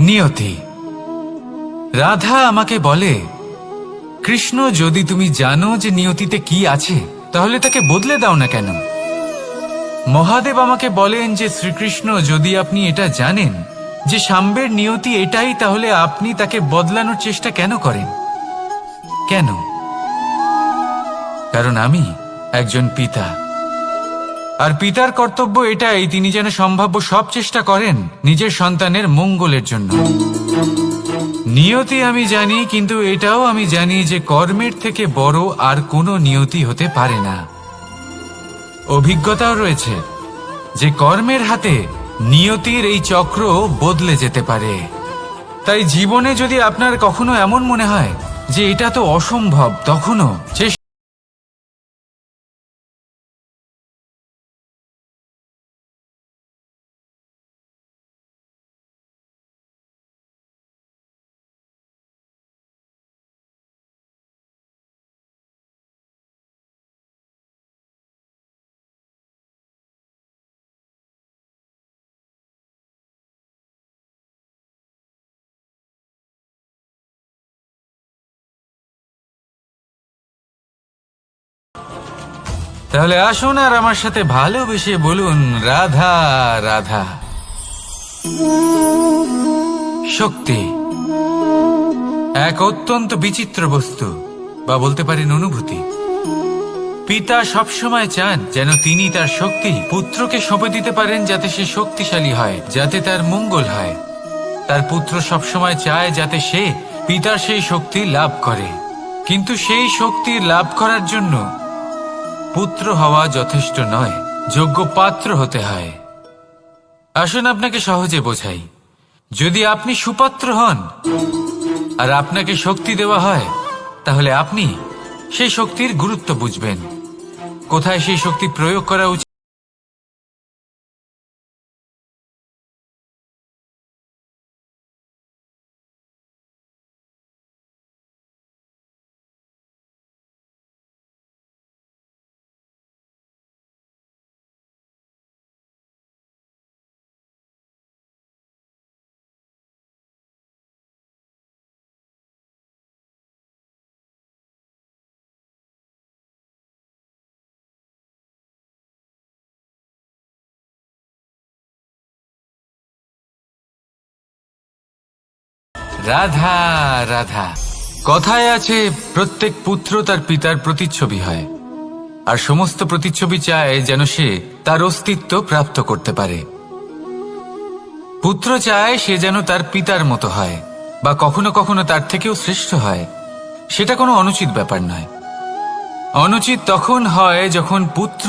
নিয়তি। রাধা আমাকে বলে, কৃষ্ণ, যদি তুমি জানো যে নিয়তিতে কি আছে তাহলে তাকে বদলে দাও না কেন? মহাদেব আমাকে বলেন যে শ্রীকৃষ্ণ, যদি আপনি এটা জানেন যে সাম্বের নিয়তি এটাই, তাহলে আপনি তাকে বদলানোর চেষ্টা কেন করেন? কেন? কারণ আমি একজন পিতা, আর পিতার কর্তব্য এটাই, তিনি যেন সম্ভাব্য সব চেষ্টা করেন নিজের সন্তানের মঙ্গলের জন্য। নিয়তি আমি জানি, কিন্তু এটাও আমি জানি যে কর্মের থেকে বড় আর কোনো নিয়তি হতে পারে না। অভিজ্ঞতাও রয়েছে যে কর্মের হাতে নিয়তির এই চক্র বদলে যেতে পারে। তাই জীবনে যদি আপনার কখনো এমন মনে হয় যে এটা তো অসম্ভব, তখনও তাহলে আসুন আর আমার সাথে ভালোবেসে বলুন, রাধা রাধা। শক্তি এক অত্যন্ত বিচিত্র বস্তু, বা বলতে পারেন অনুভূতি। পিতা সবসময় চান যেন তিনি তার শক্তি পুত্রকে সঁপে দিতে পারেন, যাতে সে শক্তিশালী হয়, যাতে তার মঙ্গল হয়। তার পুত্র সবসময় চায় যাতে সে পিতার সেই শক্তি লাভ করে, কিন্তু সেই শক্তি লাভ করার জন্য পুত্র হওয়া যথেষ্ট নয়, যোগ্য পাত্র হতে হয়। আসুন আপনাকে সহজে বোঝাই। যদি আপনি সুপাত্র হন আর আপনাকে শক্তি দেওয়া হয়, তাহলে আপনি সেই শক্তির গুরুত্ব বুঝবেন, কোথায় সেই শক্তি প্রয়োগ করা উচিত। রাধা রাধা। কথায় আছে, প্রত্যেক পুত্র তার পিতার প্রতিচ্ছবি হয়, আর সমস্ত প্রতিচ্ছবি চায় যেন সে তার অস্তিত্ব প্রাপ্ত করতে পারে। পুত্র চায় সে যেন তার পিতার মতো হয়, বা কখনো কখনো তার থেকেও শ্রেষ্ঠ হয়। সেটা কোনো অনুচিত ব্যাপার নয়। অনুচিত তখন হয় যখন পুত্র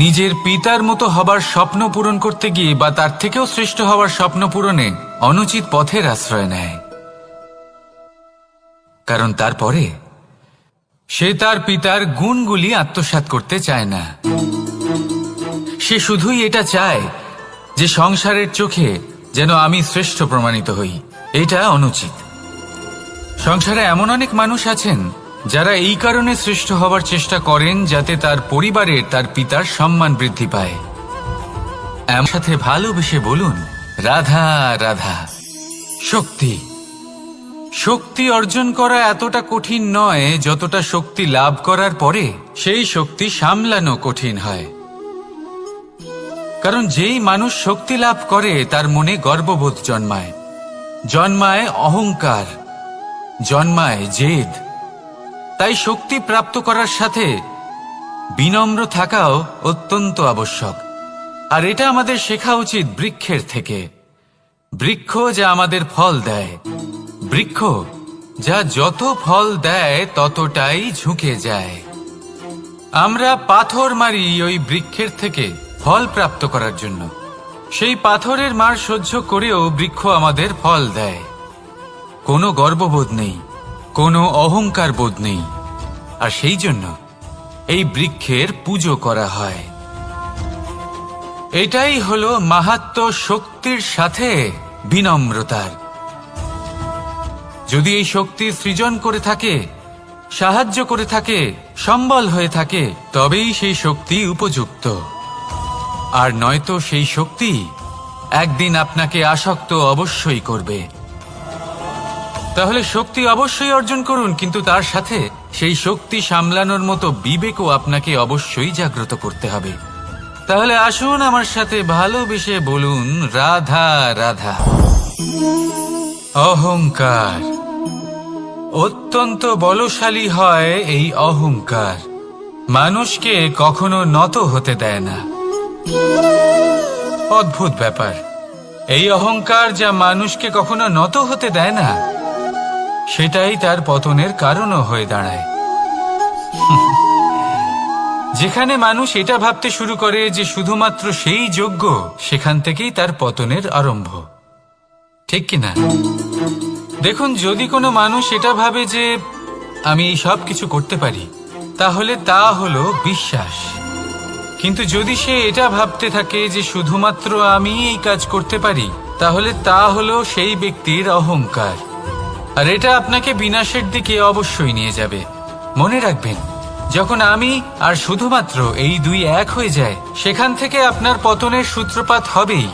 নিজের পিতার মতো হবার স্বপ্ন পূরণ করতে গিয়ে বা তার থেকেও শ্রেষ্ঠ হওয়ার স্বপ্ন পূরণে অনুচিত পথের আশ্রয় নেয়। কারণ তারপরে সে তার পিতার গুণগুলি আত্মসাৎ করতে চায় না। সে শুধুই এটা চায় যে সংসারের চোখে যেন আমি শ্রেষ্ঠ প্রমাণিত হই। এটা অনুচিত। সংসারে এমন অনেক মানুষ আছেন যারা এই কারণে শ্রেষ্ঠ হবার চেষ্টা করেন যাতে তার পরিবারের তার পিতার সম্মান বৃদ্ধি পায়। আমার সাথে ভালোবেসে বলুন, রাধা রাধা। শক্তি শক্তি অর্জন করা এতটা কঠিন নয় যতটা শক্তি লাভ করার পরে সেই শক্তি সামলানো কঠিন হয়। কারণ যেই মানুষ শক্তি লাভ করে তার মনে গর্ববোধ জন্মায়, জন্মায় অহংকার, জন্মায় জেদ। তাই শক্তি প্রাপ্ত করার সাথে বিনম্র থাকাও অত্যন্ত আবশ্যক। আর এটা আমাদের শেখা উচিত বৃক্ষের থেকে। বৃক্ষ যা আমাদের ফল দেয়, বৃক্ষ যা যত ফল দেয় ততটাই ঝুঁকে যায়। আমরা পাথর মারি ওই বৃক্ষের থেকে ফল প্রাপ্ত করার জন্য। সেই পাথরের মার সহ্য করেও বৃক্ষ আমাদের ফল দেয়। কোনো গর্ববোধ নেই, কোনো অহংকার বোধ নেই, আর সেই জন্য এই বৃক্ষের পুজো করা হয়। এটাই হলো মাহাত্ম্য শক্তির সাথে বিনম্রতার। যদি এই শক্তি সৃজন করে থাকে, সাহায্য করে থাকে, সম্বল হয়ে থাকে, তবেই সেই শক্তি উপযুক্ত। আর নয়তো সেই শক্তি একদিন আপনাকে আসক্ত অবশ্যই করবে। তাহলে শক্তি অবশ্যই অর্জন করুন, কিন্তু তার সাথে সেই শক্তি সামলানোর মতো বিবেকও আপনাকে অবশ্যই জাগ্রত করতে হবে। তাহলে আসুন আমার সাথে ভালোবেসে বলুন, রাধা রাধা। অহংকার অত্যন্ত বলশালী হয়। এই অহংকার মানুষকে কখনো নত হতে দেয় না। অদ্ভুত ব্যাপার, এই অহংকার যা মানুষকে কখনো নত হতে দেয় না, সেটাই তার পতনের কারণও হয়ে দাঁড়ায়। যেখানে মানুষ এটা ভাবতে শুরু করে যে শুধুমাত্র সেই যোগ্য, সেখান থেকেই তার পতনের আরম্ভ, ঠিক কিনা? দেখুন, যদি কোনো মানুষ এটা ভাবে যে আমি এই সব কিছু করতে পারি, তাহলে তা হলো বিশ্বাস। কিন্তু যদি সে এটা ভাবতে থাকে যে শুধুমাত্র আমি এই কাজ করতে পারি, তাহলে তা হলো সেই ব্যক্তির অহংকার। আর এটা আপনাকে বিনাশের দিকে অবশ্যই নিয়ে যাবে। মনে রাখবেন, যখন আমি আর শুধুমাত্র এই দুই এক হয়ে যায়, সেখান থেকে আপনার পতনের সূত্রপাত হবেই।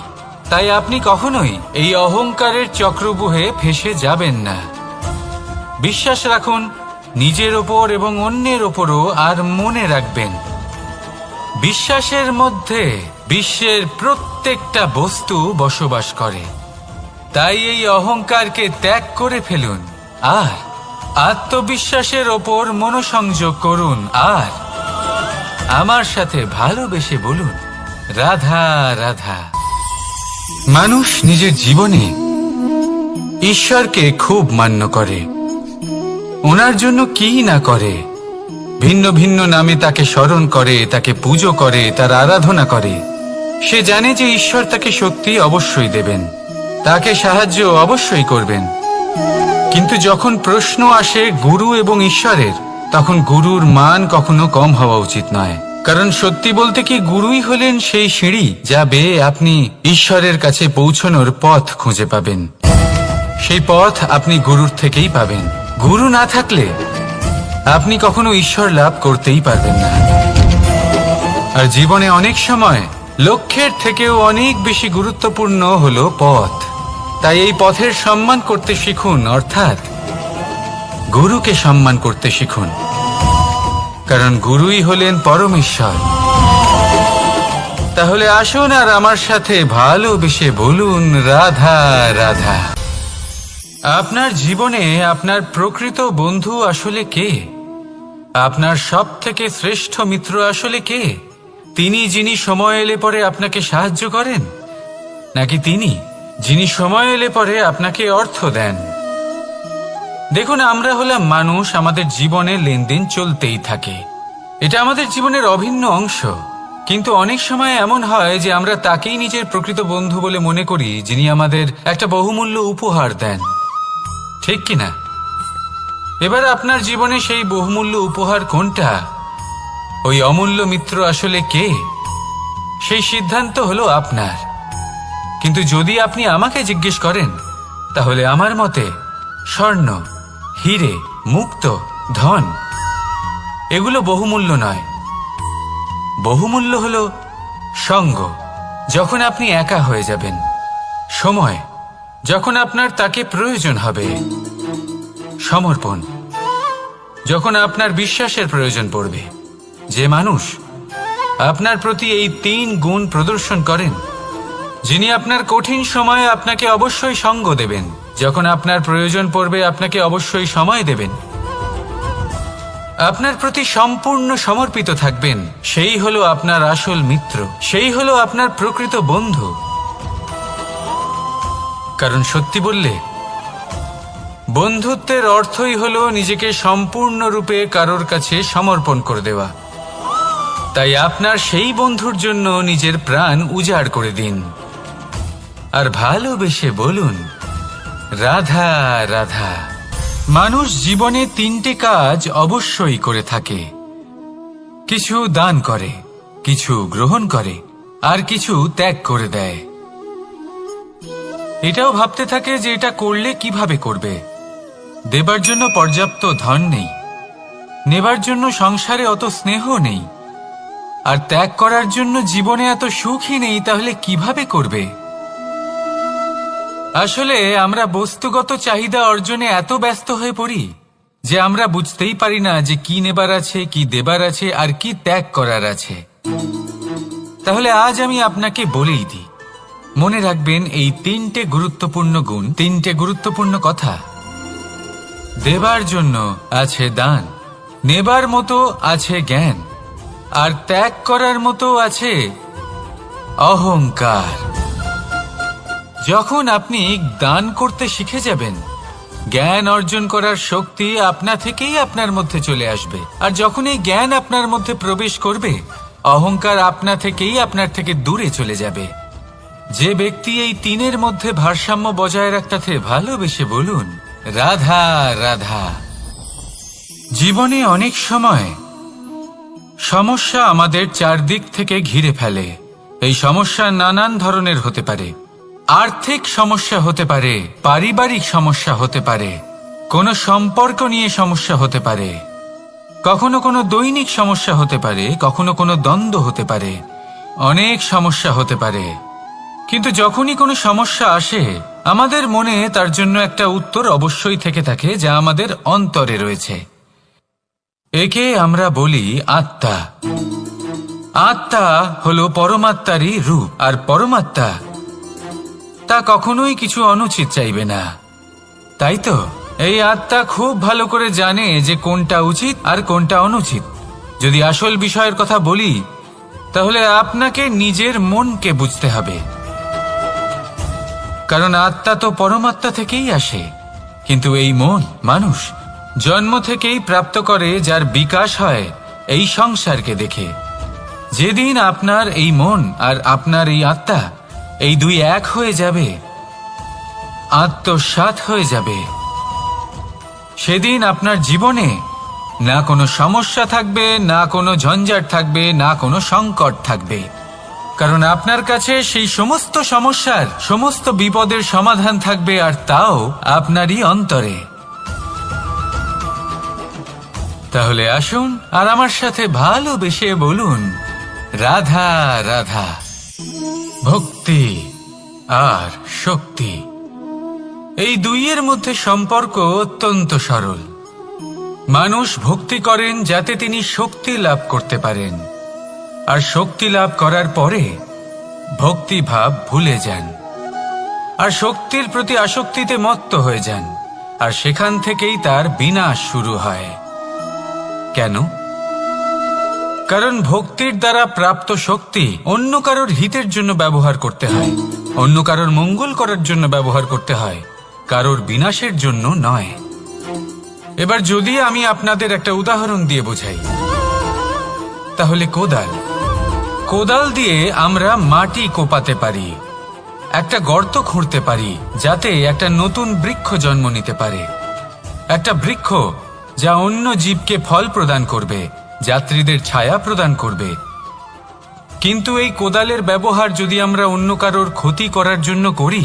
তাই আপনি কখনোই এই অহংকারের চক্রব্যূহে ফেঁসে যাবেন না। বিশ্বাস রাখুন নিজের ওপর এবং অন্যের ওপরও। আর মনে রাখবেন, বিশ্বাসের মধ্যে বিশ্বের প্রত্যেকটা বস্তু বসবাস করে। তাই এই অহংকারকে ত্যাগ করে ফেলুন আর আত্মবিশ্বাসের ওপর মনোসংযোগ করুন। আর আমার সাথে ভালোবেসে বলুন, রাধা রাধা। মানুষ নিজের জীবনে ঈশ্বরকে খুব মান্য করে। ওনার জন্য কি না করে, ভিন্ন ভিন্ন নামে তাকে স্মরণ করে, তাকে পুজো করে, তার আরাধনা করে। সে জানে যে ঈশ্বর তাকে শক্তি অবশ্যই দেবেন, তাকে সাহায্য অবশ্যই করবেন। কিন্তু যখন প্রশ্ন আসে গুরু এবং ঈশ্বরের, তখন গুরুর মান কখনো কম হওয়া উচিত নয়। কারণ সত্যি বলতে কি, গুরুই হলেন সেই সিঁড়ি যা বেয়ে আপনি ঈশ্বরের কাছে পৌঁছানোর পথ খুঁজে পাবেন। সেই পথ আপনি গুরুর থেকেই পাবেন। গুরু না থাকলে আপনি কখনো ঈশ্বর লাভ করতেই পারবেন না। আর জীবনে অনেক সময় লক্ষ্যের থেকেও অনেক বেশি গুরুত্বপূর্ণ হলো পথ। তাই এই পথের সম্মান করতে শিখুন, অর্থাৎ গুরুকে সম্মান করতে শিখুন। কারণ গুরুই হলেন পরমেশ্বর। তাহলে আসুন আর আমার সাথে ভালোবেসে বলুন, রাধা রাধা। আপনার জীবনে আপনার প্রকৃত বন্ধু আসলে কে? আপনার সব থেকে শ্রেষ্ঠ মিত্র আসলে কে? তিনি যিনি সময় এলে পরে আপনাকে সাহায্য করেন, নাকি তিনি যিনি সময় এলে পরে আপনাকে অর্থ দেন? দেখুন, আমরা হলাম মানুষ, আমাদের জীবনে লেনদেন চলতেই থাকে। এটা আমাদের জীবনের অভিন্ন অংশ। কিন্তু অনেক সময় এমন হয় যে আমরা তাকেই নিজের প্রকৃত বন্ধু বলে মনে করি, যিনি আমাদের একটা বহুমূল্য উপহার দেন, ঠিক কিনা? এবার আপনার জীবনে সেই বহুমূল্য উপহার কোনটা, ওই অমূল্য মিত্র আসলে কে, সেই সিদ্ধান্ত হলো আপনার। কিন্তু যদি আপনি আমাকে জিজ্ঞেস করেন, তাহলে আমার মতে স্বর্ণ, হিরে, মুক্ত, ধন এগুলো বহুমূল্য নয়। বহুমূল্য হলো সঙ্গ, যখন আপনি একা হয়ে যাবেন, সময়, যখন আপনার তাকে প্রয়োজন হবে, সমর্পণ, যখন আপনার বিশ্বাসের প্রয়োজন পড়বে। যে মানুষ আপনার প্রতি এই 3 গুণ প্রদর্শন করেন, যিনি আপনার কঠিন সময়ে আপনাকে অবশ্যই সঙ্গ দেবেন, যখন আপনার প্রয়োজন পড়বে আপনাকে অবশ্যই সময় দেবেন, আপনার প্রতি সম্পূর্ণ সমর্পিত থাকবেন, সেই হলো আপনার আসল মিত্র, সেই হলো আপনার প্রকৃত বন্ধু। কারণ সত্যি বললে, বন্ধুত্বের অর্থই হলো নিজেকে সম্পূর্ণরূপে কারোর কাছে সমর্পণ করে দেওয়া। তাই আপনার সেই বন্ধুর জন্য নিজের প্রাণ উজাড় করে দিন আর ভালোবেসে বলুন, রাধা রাধা। মানুষ জীবনে 3টে কাজ অবশ্যই করে থাকে। কিছু দান করে, কিছু গ্রহণ করে, আর কিছু ত্যাগ করে দেয়। এটাও ভাবতে থাকে যে এটা করলে কিভাবে করবে। দেবার জন্য পর্যাপ্ত ধন নেই, নেবার জন্য সংসারে অত স্নেহ নেই, আর ত্যাগ করার জন্য জীবনে এত সুখই নেই, তাহলে কিভাবে করবে? আসলে আমরা বস্তুগত চাহিদা অর্জনে এত ব্যস্ত হয়ে পড়ি যে আমরা বুঝতেই পারি না যে কি নেবার আছে, কি দেবার আছে, আর কি ত্যাগ করার আছে। তাহলে আজ আমি আপনাকে বলেই দিই, মনে রাখবেন এই তিনটে গুরুত্বপূর্ণ গুণ, তিনটে গুরুত্বপূর্ণ কথা। দেবার জন্য আছে দান, নেবার মতো আছে জ্ঞান, আর ত্যাগ করার মতো আছে অহংকার। যখন আপনি দান করতে শিখে যাবেন, জ্ঞান অর্জন করার শক্তি আপনা থেকেই আপনার মধ্যে চলে আসবে। আর যখন এই জ্ঞান আপনার মধ্যে প্রবেশ করবে, অহংকার আপনা থেকেই আপনার থেকে দূরে চলে যাবে। যে ব্যক্তি এই তিনের মধ্যে ভারসাম্য বজায় রাখতে ভালোবেসে বলুন রাধা রাধা। জীবনে অনেক সময় সমস্যা আমাদের চারদিক থেকে ঘিরে ফেলে। এই সমস্যা নানান ধরনের হতে পারে। আর্থিক সমস্যা হতে পারে, পারিবারিক সমস্যা হতে পারে, কোনো সম্পর্ক নিয়ে সমস্যা হতে পারে, কখনো কোনো দৈনিক সমস্যা হতে পারে, কখনো কোনো দ্বন্দ্ব হতে পারে, অনেক সমস্যা হতে পারে। কিন্তু যখনই কোনো সমস্যা আসে, আমাদের মনে তার জন্য একটা উত্তর অবশ্যই থেকে থাকে, যা আমাদের অন্তরে রয়েছে। একে আমরা বলি আত্মা। আত্মা হলো পরমাত্মারই রূপ, আর পরমাত্মা তা কখনোই কিছু অনুচিত চাইবে না, তাই তো? এই আত্মা খুব ভালো করে জানে যে কোনটা উচিত আর কোনটা অনুচিত। যদি আসল বিষয়ের কথা বলি, তাহলে আপনাকে নিজের মনকে বুঝতে হবে, কারণ আত্মা তো পরমাত্মা থেকেই আসে। কিন্তু এই মন মানুষ জন্ম থেকেই প্রাপ্ত করে, যার বিকাশ হয় এই সংসারকে দেখে। যেদিন আপনার এই মন আর আপনার এই আত্মা এই দুই এক হয়ে যাবে, আত্মসাৎ হয়ে যাবে, সেদিন আপনার জীবনে না কোনো সমস্যা থাকবে, না কোনো ঝঞ্ঝাট থাকবে, না কোনো সংকট থাকবে। কারণ আপনার কাছে সেই সমস্ত সমস্যার, সমস্ত বিপদের সমাধান থাকবে, আর তাও আপনারই অন্তরে। তাহলে আসুন আর আমার সাথে ভালোবেসে বলুন রাধা রাধা। ভক্তি আর শক্তি, এই দুইয়ের মধ্যে সম্পর্ক অত্যন্ত সরল। মানুষ ভক্তি করেন যাতে তিনি শক্তি লাভ করতে পারেন, আর শক্তি লাভ করার পরে ভক্তিভাব ভুলে যান, আর শক্তির প্রতি আসক্তিতে মত্ত হয়ে যান, আর সেখান থেকেই তার বিনাশ শুরু হয়। কেন? কারণ ভক্তির দ্বারা প্রাপ্ত শক্তি অন্য কারোর হিতের জন্য ব্যবহার করতে হয়, অন্য কারোর মঙ্গল করার জন্য ব্যবহার করতে হয়, কারোর বিনাশের জন্য নয়। এবার যদি আমি আপনাদের একটা উদাহরণ দিয়ে বোঝাই, তাহলে কোদাল দিয়ে আমরা মাটি কোপাতে পারি, একটা গর্ত খুঁড়তে পারি, যাতে একটা নতুন বৃক্ষ জন্ম নিতে পারে। একটা বৃক্ষ যা অন্য জীবকে ফল প্রদান করবে, যাত্রীদের ছায়া প্রদান করবে। কিন্তু এই কোদালের ব্যবহার যদি আমরা অন্য কারোর ক্ষতি করার জন্য করি,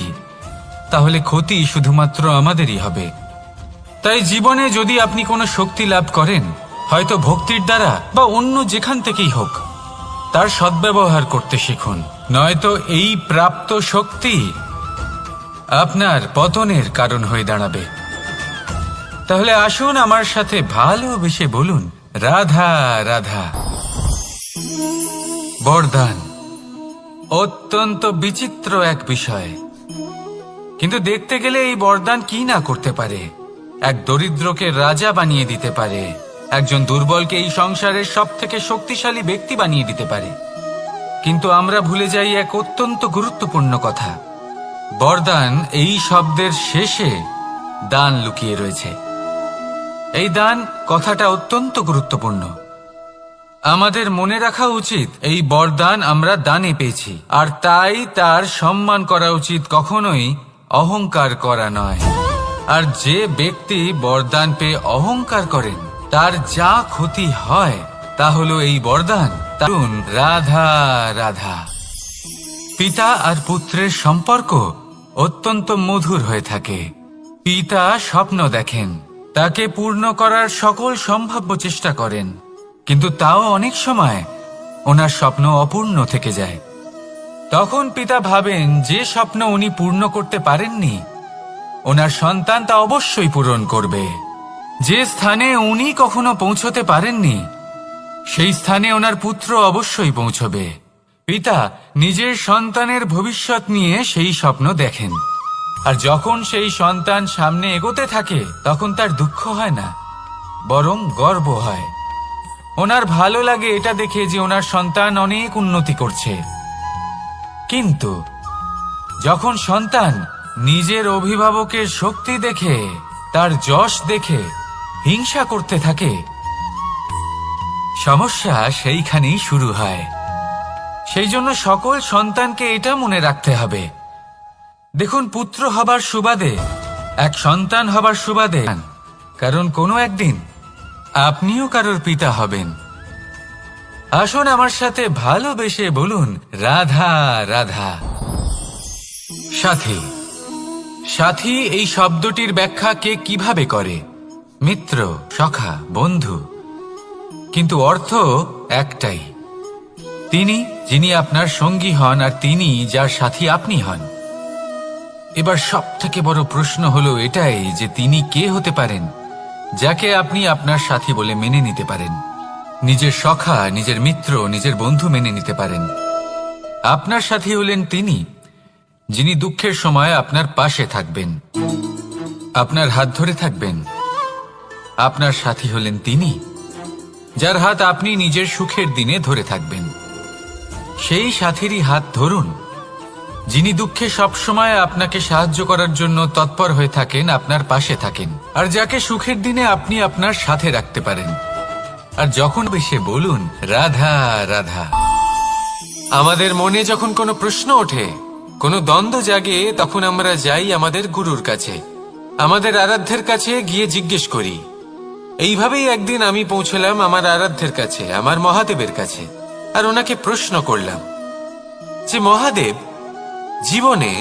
তাহলে ক্ষতি শুধুমাত্র আমাদেরই হবে। তাই জীবনে যদি আপনি কোনো শক্তি লাভ করেন, হয়তো ভক্তির দ্বারা বা অন্য যেখান থেকেই হোক, তার সদ্ব্যবহার করতে শিখুন, নয়তো এই প্রাপ্ত শক্তি আপনার পতনের কারণ হয়ে দাঁড়াবে। তাহলে আসুন আমার সাথে ভালোবেসে বলুন রাধা রাধা। বরদান অত্যন্ত বিচিত্র এক বিষয়, কিন্তু দেখতে গেলে এই বরদান কি না করতে পারে। এক দরিদ্রকে রাজা বানিয়ে দিতে পারে, একজন দুর্বলকে এই সংসারের সব থেকে শক্তিশালী ব্যক্তি বানিয়ে দিতে পারে। কিন্তু আমরা ভুলে যাই এক অত্যন্ত গুরুত্বপূর্ণ কথা। বরদান এই শব্দের শেষে দান লুকিয়ে রয়েছে। এই দান কথাটা অত্যন্ত গুরুত্বপূর্ণ। আমাদের মনে রাখা উচিত এই বরদান আমরা দানে পেয়েছি, আর তাই তার সম্মান করা উচিত, কখনোই অহংকার করা নয়। আর যে ব্যক্তি বরদান পেয়ে অহংকার করেন, তার যা ক্ষতি হয় তা হলো এই বরদান। তারুণ রাধা রাধা। পিতা আর পুত্রের সম্পর্ক অত্যন্ত মধুর হয়ে থাকে। পিতা স্বপ্ন দেখেন, তাকে পূর্ণ করার সকল সম্ভাব্য চেষ্টা করেন, কিন্তু তাও অনেক সময় ওনার স্বপ্ন অপূর্ণ থেকে যায়। তখন পিতা ভাবেন যে স্বপ্ন উনি পূর্ণ করতে পারেননি ওনার সন্তান তা অবশ্যই পূরণ করবে। যে স্থানে উনি কখনো পৌঁছতে পারেননি সেই স্থানে ওনার পুত্র অবশ্যই পৌঁছবে। পিতা নিজের সন্তানের ভবিষ্যৎ নিয়ে সেই স্বপ্ন দেখেন, আর যখন সেই সন্তান সামনে এগোতে থাকে তখন তার দুঃখ হয় না, বরং গর্ব হয়। ওনার ভালো লাগে এটা দেখে যে ওনার সন্তান অনেক উন্নতি করছে। কিন্তু যখন সন্তান নিজের অভিভাবকের শক্তি দেখে, তার যশ দেখে হিংসা করতে থাকে, সমস্যা সেইখানেই শুরু হয়। সেই জন্য সকল সন্তানকে এটা মনে রাখতে হবে, দেখুন, পুত্র হবার সুবাদে, এক সন্তান হবার সুবাদে, কারণ কোনো একদিন আপনিও কারোর পিতা হবেন। আসুন আমার সাথে ভালোবেসে বলুন, রাধা রাধা। সাথী। সাথী এই শব্দটির ব্যাখ্যা কে কিভাবে করে? মিত্র, সখা, বন্ধু, কিন্তু অর্থ একটাই। তিনি যিনি আপনার সঙ্গী হন আর তিনি যার সাথী আপনি হন। এবার সব থেকে বড় প্রশ্ন হলো এটাই যে তিনি কে হতে পারেন যাকে আপনি আপনার সাথী বলে মেনে নিতে পারেন, নিজের সখা, নিজের মিত্র, নিজের বন্ধু মেনে নিতে পারেন। আপনার সাথী হলেন তিনি যিনি দুঃখের সময় আপনার পাশে থাকবেন, আপনার হাত ধরে থাকবেন। আপনার সাথী হলেন তিনি যার হাত আপনি নিজের সুখের দিনে ধরে থাকবেন। সেই সাথীরই হাত ধরুন যিনি দুঃখে সবসময় আপনাকে সাহায্য করার জন্য তৎপর হয়ে থাকেন, আপনার পাশে থাকেন, আর যাকে সুখের দিনে আপনি আপনার সাথে রাখতে পারেন। আর যখন বেশি বলুন, রাধা রাধা। আমাদের মনে যখন কোনো প্রশ্ন ওঠে, কোনো দ্বন্দ্ব জাগে, তখন আমরা যাই আমাদের গুরুর কাছে, আমাদের আরাধ্যের কাছে গিয়ে জিজ্ঞেস করি। এইভাবেই একদিন আমি পৌঁছলাম আমার আরাধ্যের কাছে, আমার মহাদেবের কাছে, আর ওনাকে প্রশ্ন করলাম যে মহাদেব, জীবনে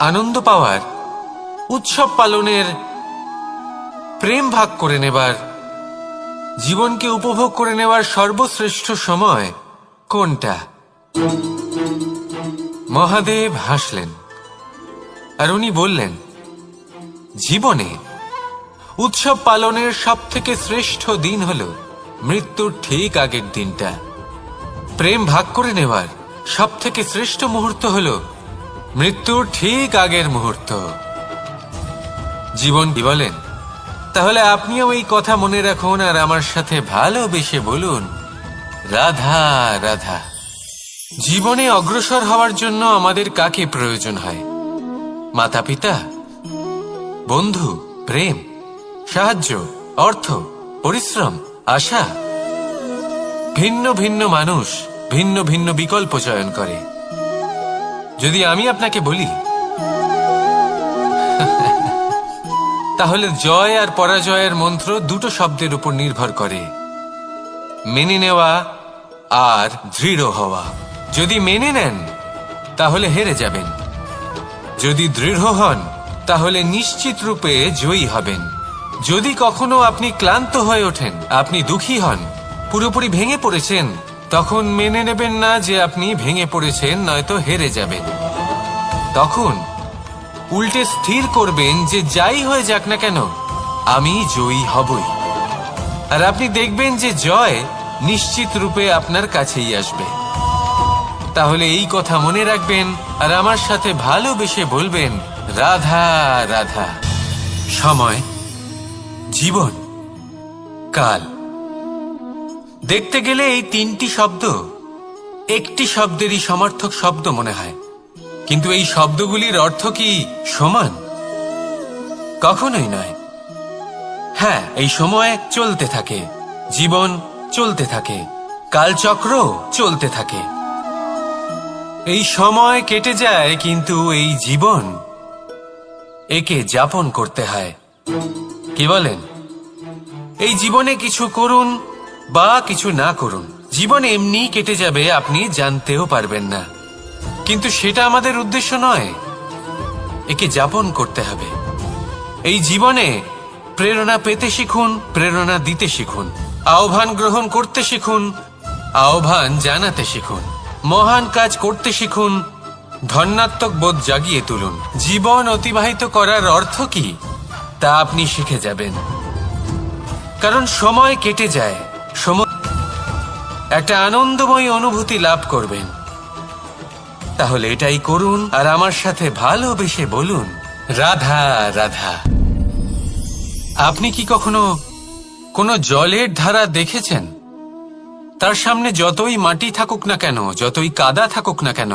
আনন্দ পাওয়ার, উৎসব পালনের, প্রেম ভাগ করে নেবার, জীবনকে উপভোগ করে নেওয়ার সর্বশ্রেষ্ঠ সময় কোনটা? মহাদেব হাসলেন আর উনি বললেন, জীবনে উৎসব পালনের সব থেকে শ্রেষ্ঠ দিন হল মৃত্যুর ঠিক আগের দিনটা। প্রেম ভাগ করে নেওয়ার সব থেকে শ্রেষ্ঠ মুহূর্ত হল মৃত্যুর ঠিক আগের মুহূর্ত। জীবন কি বলেন? তাহলে আপনিও এই কথা মনে রাখুন আর আমার সাথে ভালোবেসে বলুন, রাধা রাধা। জীবনে অগ্রসর হওয়ার জন্য আমাদের কাকে প্রয়োজন হয়? মাতা পিতা, বন্ধু, প্রেম, সাহায্য, অর্থ, পরিশ্রম, আশা। ভিন্ন ভিন্ন মানুষ ভিন্ন ভিন্ন বিকল্প চয়ন করে। যদি আমি আপনাকে বলি তাহলে জয় আর পরাজয়ের মন্ত্র দুটো শব্দের উপর নির্ভর করে, মেনে নেওয়া আর দৃঢ় হওয়া। যদি মেনে নেন তাহলে হেরে যাবেন, যদি দৃঢ় হন তাহলে নিশ্চিত রূপে জয়ী হবেন। যদি কখনো আপনি ক্লান্ত হয়ে ওঠেন, আপনি দুঃখী হন, পুরোপুরি ভেঙে পড়েছেন, তখন মেনে নেবেন না যে আপনি ভেঙে পড়েছেন, নয়তো হেরে যাবেন। তখন উল্টে স্থির করবেন যে যাই হয়ে যাক না কেন আমি জয়ী হবই। আর আপনি দেখবেন যে জয় নিশ্চিত রূপে আপনার কাছেই আসবে। তাহলে এই কথা মনে রাখবেন আর আমার সাথে ভালোবেসে বলবেন, রাধা রাধা। সময়, জীবন, কাল। দেখতে গেলে এই তিনটি শব্দ একটি শব্দেরই সমার্থক শব্দ মনে হয়, কিন্তু এই শব্দগুলির অর্থ কি সমান? কখনোই নয়। হ্যাঁ, এই সময় চলতে থাকে, জীবন চলতে থাকে, কালচক্র চলতে থাকে। এই সময় কেটে যায়, কিন্তু এই জীবন একে যাপন করতে হয়। কি বলেন? এই জীবনে কিছু করুন বা কিছু না করুন, জীবন এমনি কেটে যাবে, আপনি জানতেও পারবেন না। কিন্তু সেটা আমাদের উদ্দেশ্য নয়, একে যাপন করতে হবে। এই জীবনে প্রেরণা পেতে শিখুন, প্রেরণা দিতে শিখুন, আহ্বান গ্রহণ করতে শিখুন, আহ্বান জানাতে শিখুন। মহান কাজ করতে শিখুন, ধন্যাত্মক বোধ জাগিয়ে তুলুন। জীবন অতিবাহিত করার অর্থ কি তা আপনি শিখে যাবেন, কারণ সময় কেটে যায়, সময় একটা আনন্দময় অনুভূতি লাভ করবেন। তাহলে এটাই করুন আর আমার সাথে ভালোবেসে বলুন, রাধা রাধা। আপনি কি কখনো কোনো জলের ধারা দেখেছেন? তার সামনে যতই মাটি থাকুক না কেন, যতই কাদা থাকুক না কেন,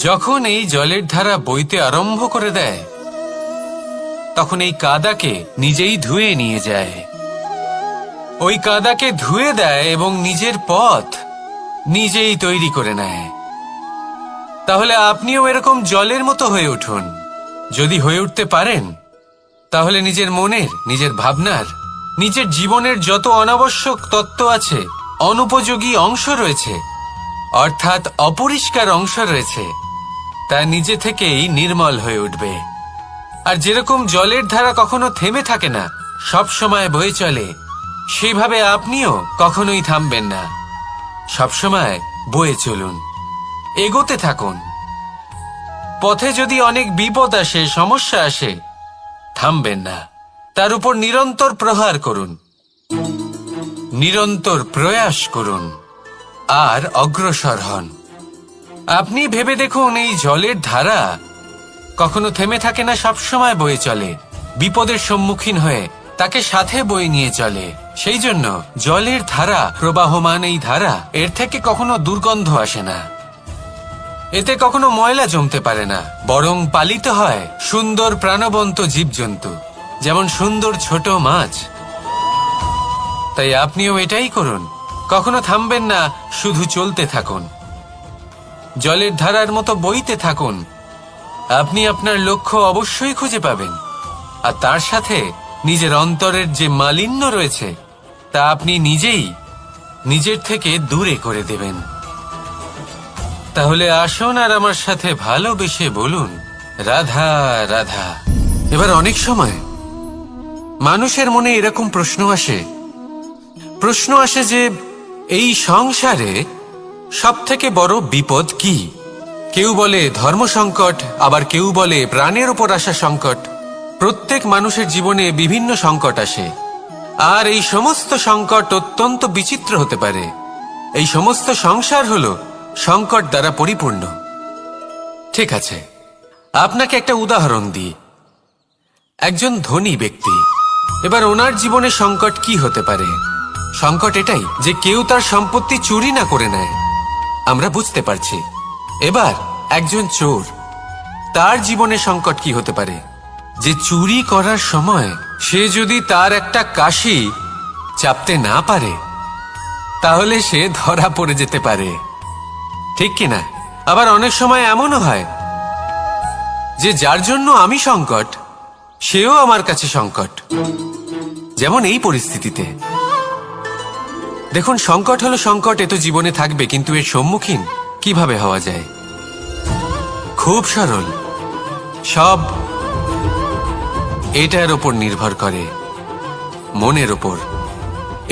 যখন এই জলের ধারা বইতে আরম্ভ করে দেয়, তখন এই কাদাকে নিজেই ধুয়ে নিয়ে যায়। ওই কাদাকে ধুয়ে দেয় এবং নিজের পথ নিজেই তৈরি করে নেয়। তাহলে আপনিও এরকম জলের মতো হয়ে উঠুন। যদি হয়ে উঠতে পারেন, তাহলে নিজের মনের, নিজের ভাবনার, নিজের জীবনের যত অনাবশ্যক তত্ত্ব আছে, অনুপযোগী অংশ রয়েছে, অর্থাৎ অপরিষ্কার অংশ রয়েছে, তা নিজে থেকেই নির্মল হয়ে উঠবে। আর যেরকম জলের ধারা কখনো থেমে থাকে না, সব সময় বয়ে চলে, সেইভাবে আপনিও কখনোই থামবেন না। সবসময় বয়ে চলুন, এগোতে থাকুন। পথে যদি অনেক বিপদ আসে, সমস্যা আসে, থামবেন না, তার উপর নিরন্তর প্রহার করুন, নিরন্তর প্রয়াস করুন আর অগ্রসর হন। আপনি ভেবে দেখুন, এই জলের ধারা কখনো থেমে থাকে না, সবসময় বয়ে চলে, বিপদের সম্মুখীন হয়ে তাকে সাথে বয়ে নিয়ে চলে। সেই জন্য জলের ধারা, প্রবাহমান এই ধারা, এর থেকে কখনো দুর্গন্ধ আসে না, এতে কখনো ময়লা জমতে পারে না, বরং পালিত হয় সুন্দর প্রাণবন্ত জীবজন্তু, যেমন সুন্দর ছোট মাছ। তাই আপনিও এটাই করুন, কখনো থামবেন না, শুধু চলতে থাকুন, জলের ধারার মতো বইতে থাকুন। আপনি আপনার লক্ষ্য অবশ্যই খুঁজে পাবেন, আর তার সাথে নিজের অন্তরের যে মালিন্য রয়েছে, তা আপনি নিজেই নিজের থেকে দূরে করে দেবেন। তাহলে আসুন আর আমার সাথে ভালোবেসে বলুন, রাধা রাধা। এবার অনেক সময় মানুষের মনে এরকম প্রশ্ন আসে যে এই সংসারে সবথেকে বড় বিপদ কি? কেউ বলে ধর্ম সংকট, আবার কেউ বলে প্রাণের উপর আসা সংকট। প্রত্যেক মানুষের জীবনে বিভিন্ন সংকট আসে, আর এই সমস্ত সংকট অত্যন্ত বিচিত্র হতে পারে। এই সমস্ত সংসার হলো সংকট দ্বারা পরিপূর্ণ। ঠিক আছে, আপনাকে একটা উদাহরণ দিই। একজন ধনী ব্যক্তি, এবার ওনার জীবনে সংকট কি হতে পারে? সংকট এটাই যে কেউ তার সম্পত্তি চুরি না করে নেয়, আমরা বুঝতে পারছি। এবার একজন চোর, তার জীবনে সংকট কি হতে পারে? যে চুরি করার সময় সে যদি তার একটা কাশি চাপতে না পারে, তাহলে সে ধরা পড়ে যেতে পারে, ঠিক কিনা? আবার অনেক সময় এমনও হয় যে যার জন্য আমি সংকট, সেও আমার কাছে সংকট। যেমন এই পরিস্থিতিতে দেখুন, সংকট হলো সংকট, এ তো জীবনে থাকবে, কিন্তু এর সম্মুখীন কিভাবে হওয়া যায়? খুব সরল, সব এটার ওপর নির্ভর করে, মনের ওপর।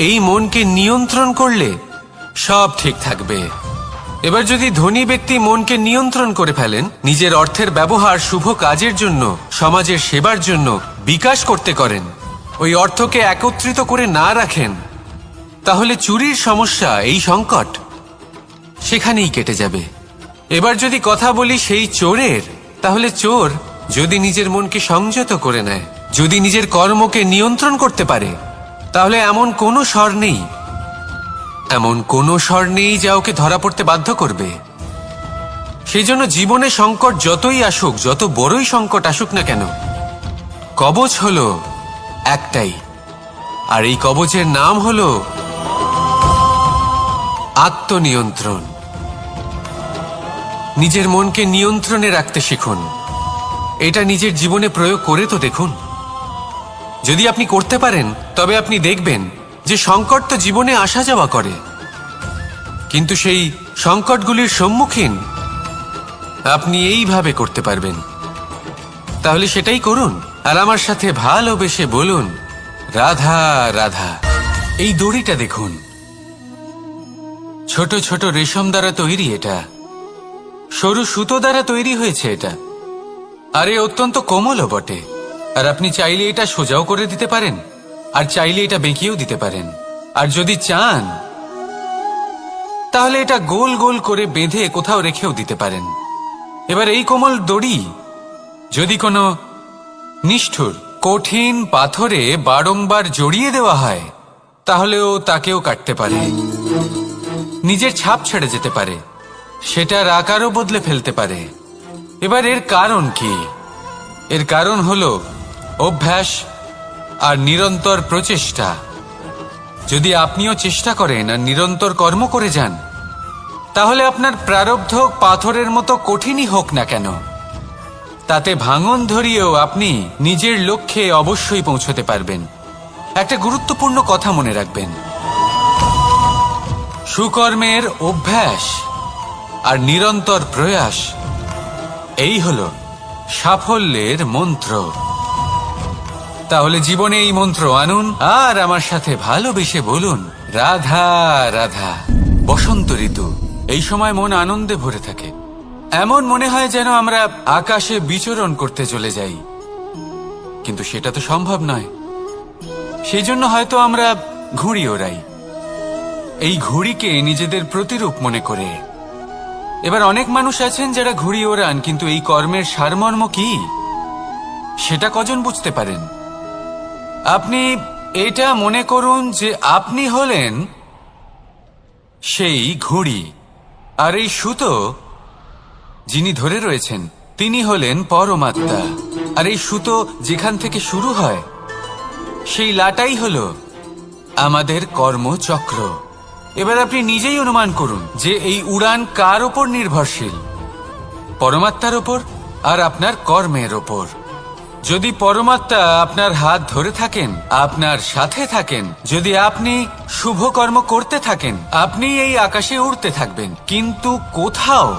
এই মনকে নিয়ন্ত্রণ করলে সব ঠিক থাকবে। এবার যদি ধনী ব্যক্তি মনকে নিয়ন্ত্রণ করে ফেলেন, নিজের অর্থের ব্যবহার শুভ কাজের জন্য, সমাজের সেবার জন্য বিকাশ করতে করেন, ওই অর্থকে একত্রিত করে না রাখেন, তাহলে চুরির সমস্যা, এই সংকট সেখানেই কেটে যাবে। এবার যদি কথা বলি সেই চোরের, তাহলে চোর যদি নিজের মনকে সংযত করে নেয়, যদি নিজের কর্মকে নিয়ন্ত্রণ করতে পারে, তাহলে এমন কোনো স্বর নেই, এমন কোনো স্বর নেই যা ওকে ধরা পড়তে বাধ্য করবে। সেই জন্য জীবনে সংকট যতই আসুক, যত বড়ই সংকট আসুক না কেন, কবচ হলো একটাই, আর এই কবচের নাম হলো আত্মনিয়ন্ত্রণ। নিজের মনকে নিয়ন্ত্রণে রাখতে শিখুন। এটা নিজের জীবনে প্রয়োগ করে তো দেখুন। যদি আপনি করতে পারেন, তবে আপনি দেখবেন যে সংকট তো জীবনে আসা যাওয়া করে, কিন্তু সেই সংকটগুলির সম্মুখীন আপনি এইভাবে করতে পারবেন। তাহলে সেটাই করুন, আর আমার সাথে ভালোবেসে বলুন, রাধা রাধা। এই দড়িটা দেখুন, ছোট ছোট রেশম দ্বারা তৈরি। এটা সরু সুতো দ্বারা তৈরি হয়েছে এটা, আর এ অত্যন্ত কোমলও বটে। আর আপনি চাইলে এটা সোজাও করে দিতে পারেন, আর চাইলে এটা বেঁকিয়েও দিতে পারেন, আর যদি চান তাহলে এটা গোল গোল করে বেঁধে কোথাও রেখেও দিতে পারেন। এবার এই কোমল দড়ি যদি কোনো নিষ্ঠুর কঠিন পাথরে বারংবার জড়িয়ে দেওয়া হয়, তাহলেও তাকেও কাটতে পারে, নিজের ছাপ ছেড়ে যেতে পারে, সেটার আকারও বদলে ফেলতে পারে। এবার এর কারণ কি? এর কারণ হলো অভ্যাস আর নিরন্তর প্রচেষ্টা। যদি আপনিও চেষ্টা করেন আর নিরন্তর কর্ম করে যান, তাহলে আপনার প্রারব্ধ পাথরের মতো কঠিনই হোক না কেন, তাতে ভাঙন ধরিয়েও আপনি নিজের লক্ষ্যে অবশ্যই পৌঁছতে পারবেন। একটা গুরুত্বপূর্ণ কথা মনে রাখবেন, সুকর্মের অভ্যাস আর নিরন্তর প্রয়াস, এই হলো সাফল্যের মন্ত্র। তাহলে জীবনে এই মন্ত্র আনুন আর আমার সাথে ভালোবেসে বলুন, রাধা রাধা। বসন্ত ঋতু, এই সময় মন আনন্দে ভরে থাকে। এমন মনে হয় যেন আমরা আকাশে বিচরণ করতে চলে যাই, কিন্তু সেটা তো সম্ভব নয়। সেই জন্য হয়তো আমরা ঘুড়ি ওড়াই, এই ঘুড়িকে নিজেদের প্রতিরূপ মনে করে। এবার অনেক মানুষ আছেন যারা ঘুড়ি ওড়ান, কিন্তু এই কর্মের সারমর্ম কি সেটা কজন বুঝতে পারেন? আপনি এটা মনে করুন যে আপনি হলেন সেই ঘুড়ি, আর এই সুতো যিনি ধরে রয়েছেন তিনি হলেন পরমাত্মা। আর এই সুতো যেখান থেকে শুরু হয়, সেই লাটাই হলো আমাদের কর্মচক্র। এবার আপনি নিজেই অনুমান করুন যে এই উড়ান কার ওপর নির্ভরশীল, পরমাত্মার ওপর আর আপনার কর্মের ওপর। যদি পরমাত্মা আপনার হাত ধরে থাকেন, আপনার সাথে থাকেন, যদি আপনি শুভ কর্ম করতে থাকেন, আপনি এই আকাশে উড়তে থাকবেন। কিন্তু কোথাও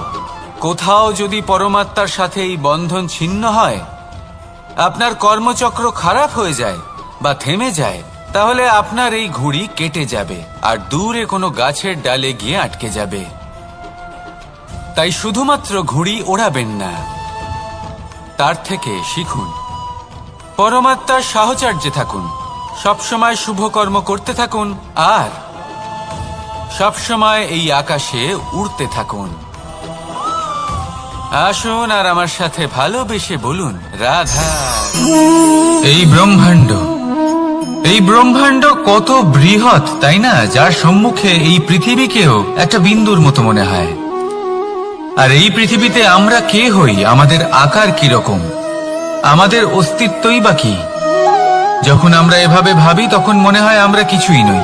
কোথাও যদি পরমাত্মার সাথে এই বন্ধন ছিন্ন হয়, আপনার কর্মচক্র খারাপ হয়ে যায় বা থেমে যায়, তাহলে আপনার এই ঘুড়ি কেটে যাবে আর দূরে কোনো গাছের ডালে গিয়ে আটকে যাবে। তাই শুধুমাত্র ঘুড়ি ওড়াবেন না, তার থেকে শিখুন, পরমাত্মার সাহচর্যে থাকুন, সবসময় শুভ কর্ম করতে থাকুন আর সবসময় এই আকাশে উড়তে থাকুন। আসুন আর আমার সাথে ভালোবেসে বলুন, রাধা। এই ব্রহ্মাণ্ড কত বৃহৎ, তাই না? যার সম্মুখে এই পৃথিবীকেও একটা বিন্দুর মতো মনে হয়। আর এই পৃথিবীতে আমরা কে হই, আমাদের আকার কিরকম, আমাদের অস্তিত্বই বা কি? যখন আমরা এভাবে ভাবি তখন মনে হয় আমরা কিছুই নই।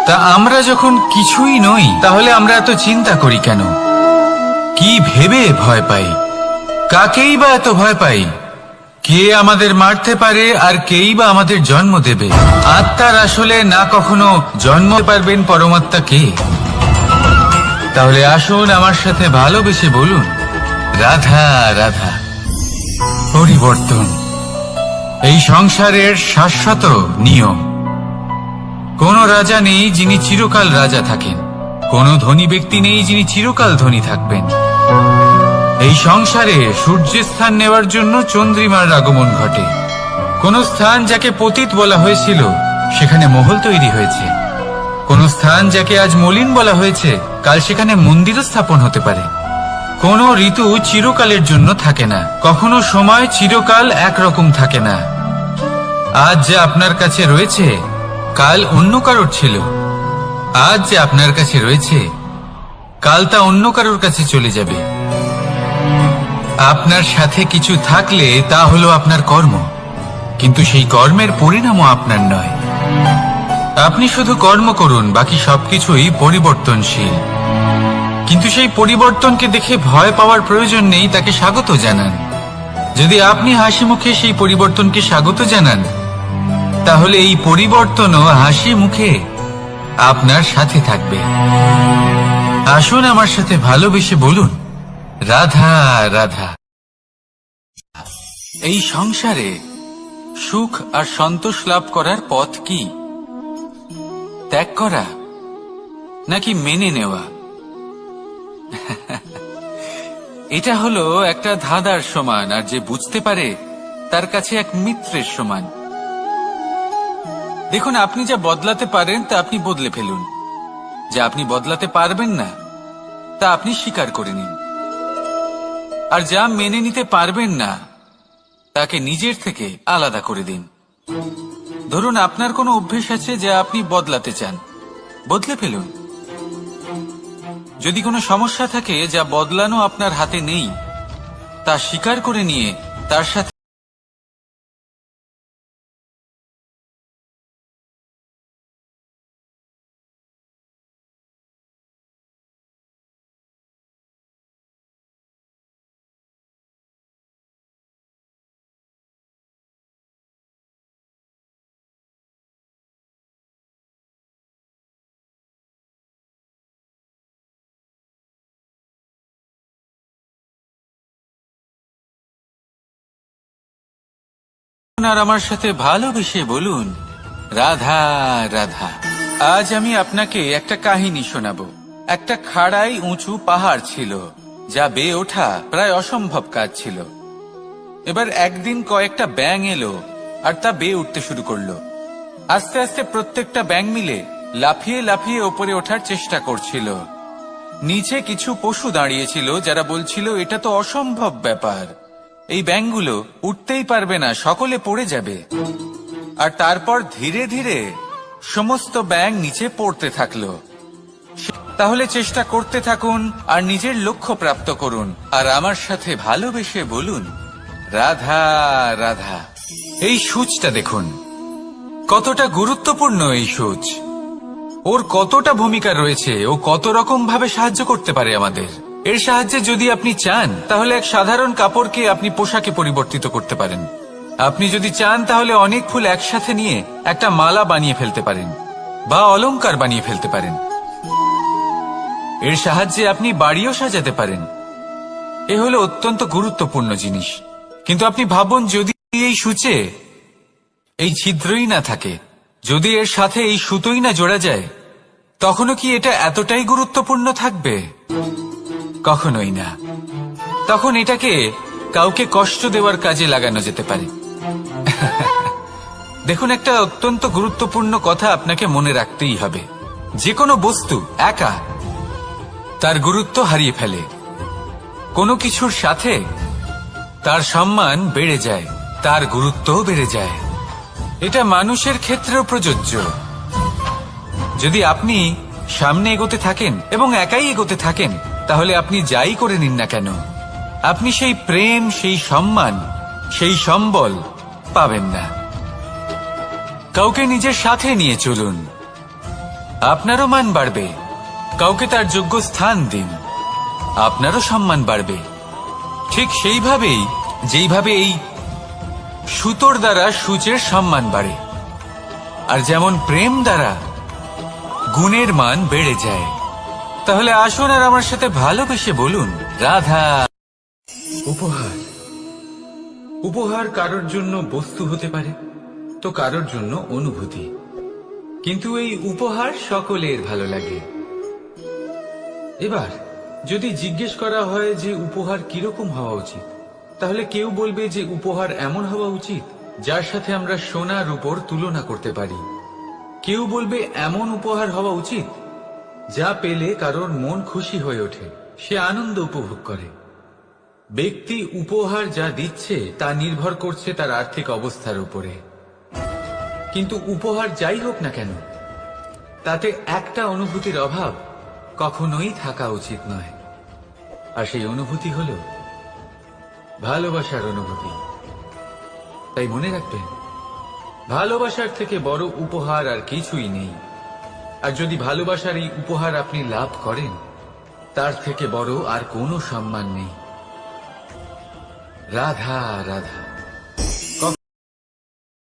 তা আমরা যখন কিছুই নই, তাহলে আমরা এত চিন্তা করি কেন? কি ভেবে ভয় পাই? কাকেই বা এত ভয় পাই? কে আমাদের মারতে পারে আর কেই বা আমাদের জন্ম দেবে? আত্মার আসলে না কখনো জন্ম পারবেন পরমাত্মা কে? তাহলে আসুন আমার সাথে ভালোবেসে বলুন, রাধা রাধা। পরিবর্তন এই সংসারের শাশ্বত নিয়ম। কোন রাজা নেই যিনি চিরকাল রাজা থাকেন, কোন ধনী ব্যক্তি নেই যিনি চিরকাল ধনী থাকবেন। এই সংসারে সূর্যের স্থান নেওয়ার জন্য চন্দ্রিমার আগমন ঘটে। কোন স্থান যাকে পতিত বলা হয়েছিল, সেখানে মহল তৈরি হয়েছে। কোন স্থান যাকে আজ মলিন বলা হয়েছে, কাল সেখানে মন্দিরও স্থাপন হতে পারে। কোন ঋতু চিরকালের জন্য থাকে না, কখনো সময় চিরকাল একরকম থাকে না। আজ যে আপনার কাছে রয়েছে, কাল অন্য কারোর ছিল। আজ যে আপনার কাছে রয়েছে, কাল তা অন্য কারোর কাছে চলে যাবে। আপনার সাথে কিছু থাকলে তা হলো আপনার কর্ম, কিন্তু সেই কর্মের পরিণামও আপনার নয়। আপনি শুধু কর্ম করুন, বাকি সবকিছুই পরিবর্তনশীল। কিন্তু সেই পরিবর্তনকে দেখে ভয় পাওয়ার প্রয়োজন নেই, তাকে স্বাগত জানান। যদি আপনি হাসি মুখে সেই পরিবর্তনকে স্বাগত জানান, তাহলে এই পরিবর্তনও হাসি মুখে আপনার সাথে থাকবে। আসুন আমার সাথে ভালোবেসে বলুন, রাধা রাধা। এই সংসারে সুখ আর সন্তোষ লাভ করার পথ কি? ত্যাগ করা নাকি মেনে নেওয়া? এটা হলো একটা ধাঁধার সমান, আর যে বুঝতে পারে তার কাছে এক মিত্রের সমান। দেখুন, আপনি যা বদলাতে পারেন তা আপনি বদলে ফেলুন, যা আপনি বদলাতে পারবেন না তা আপনি স্বীকার করে নিন, আর যা মেনে নিতে পারবেন না তাকে নিজের থেকে আলাদা করে দিন। ধরুন, আপনার কোনো অভ্যেস আছে যা আপনি বদলাতে চান, বদলে ফেলুন। যদি কোনো সমস্যা থাকে যা বদলানো আপনার হাতে নেই, তা স্বীকার করে নিয়ে তার সাথে আর আমার সাথে ভালোবেসে বলুন, রাধা রাধা। আজ আমি আপনাকে একটা কাহিনী শোনাবো। একটা খাড়াই উঁচু পাহাড় ছিল, যা বেয়ে ওঠা প্রায় অসম্ভব কাজ ছিল। এবার একদিন কয়েকটা ব্যাঙ এলো আর তা বেয়ে উঠতে শুরু করলো। আস্তে আস্তে প্রত্যেকটা ব্যাঙ মিলে লাফিয়ে লাফিয়ে ওপরে ওঠার চেষ্টা করছিল। নিচে কিছু পশু দাঁড়িয়েছিল যারা বলছিল, এটা তো অসম্ভব ব্যাপার, এই ব্যাঙগুলো উঠতেই পারবে না, সকলে পড়ে যাবে। আর তারপর ধীরে ধীরে সমস্ত ব্যাঙ নিচে পড়তে থাকলো। তাহলে চেষ্টা করতে থাকুন আর নিজের লক্ষ্য প্রাপ্ত করুন, আর আমার সাথে ভালোবেসে বলুন, রাধা রাধা। এই সূচটা দেখুন, কতটা গুরুত্বপূর্ণ এই সূচ, ওর কতটা ভূমিকা রয়েছে, ও কত রকম ভাবে সাহায্য করতে পারে আমাদের। এর সাহায্যে যদি আপনি চান তাহলে এক সাধারণ কাপড়কে আপনি পোশাকে পরিবর্তিত করতে পারেন। আপনি যদি চান তাহলে অনেক ফুল একসাথে নিয়ে একটা মালা বানিয়ে ফেলতে পারেন, বা অলংকার বানিয়ে ফেলতে পারেন। এর সাহায্যে আপনি বাড়িও সাজাতে পারেন। এ হলো অত্যন্ত গুরুত্বপূর্ণ জিনিস। কিন্তু আপনি ভাবুন, যদি এই সূচে এই ছিদ্রই না থাকে, যদি এর সাথে এই সুতোই না জোড়া যায়, তখনও কি এটা এতটাই গুরুত্বপূর্ণ থাকবে? কখনোই না। তখন এটাকে কাউকে কষ্ট দেওয়ার কাজে লাগানো যেতে পারে। দেখুন, একটা অত্যন্ত গুরুত্বপূর্ণ কথা আপনাকে মনে রাখতেই হবে। যে কোনো বস্তু একা তার গুরুত্ব হারিয়ে ফেলে, কোনো কিছুর সাথে তার সম্মান বেড়ে যায়, তার গুরুত্বও বেড়ে যায়। এটা মানুষের ক্ষেত্রেও প্রযোজ্য। যদি আপনি সামনে এগোতে থাকেন এবং একাই এগোতে থাকেন, তাহলে আপনি যাই করে নিন না কেন, আপনি সেই প্রেম, সেই সম্মান, সেই সম্বল পাবেন না। কাউকে নিজের সাথে নিয়ে চলুন, আপনারও মান বাড়বে। কাউকে তার যোগ্য স্থান দিন, আপনারও সম্মান বাড়বে। ঠিক সেইভাবেই যেইভাবে এই সুতোর দ্বারা সূচের সম্মান বাড়ে, আর যেমন প্রেম দ্বারা গুণের মান বেড়ে যায়। তাহলে আসুন আর আমার সাথে ভালোবেসে বলুন, রাধা। উপহার, উপহার কারোর জন্য বস্তু হতে পারে, তো কারোর জন্য অনুভূতি। কিন্তু এই উপহার সকলের ভালো লাগে। এবার যদি জিজ্ঞেস করা হয় যে উপহার কিরকম হওয়া উচিত, তাহলে কেউ বলবে যে উপহার এমন হওয়া উচিত যার সাথে আমরা সোনা রূপোর তুলনা করতে পারি। কেউ বলবে এমন উপহার হওয়া উচিত যা পেলে কারোর মন খুশি হয়ে ওঠে, সে আনন্দ উপভোগ করে। ব্যক্তি উপহার যা দিচ্ছে তা নির্ভর করছে তার আর্থিক অবস্থার উপরে। কিন্তু উপহার যাই হোক না কেন, তাতে একটা অনুভূতির অভাব কখনোই থাকা উচিত নয়, আর সেই অনুভূতি হল ভালোবাসার অনুভূতি। তাই মনে রাখবেন, ভালোবাসার থেকে বড় উপহার আর কিছুই নেই। আর যদি ভালোবাসার এই উপহার আপনি লাভ করেন, তার থেকে বড় আর কোনো সম্মান নেই। রাধা রাধা।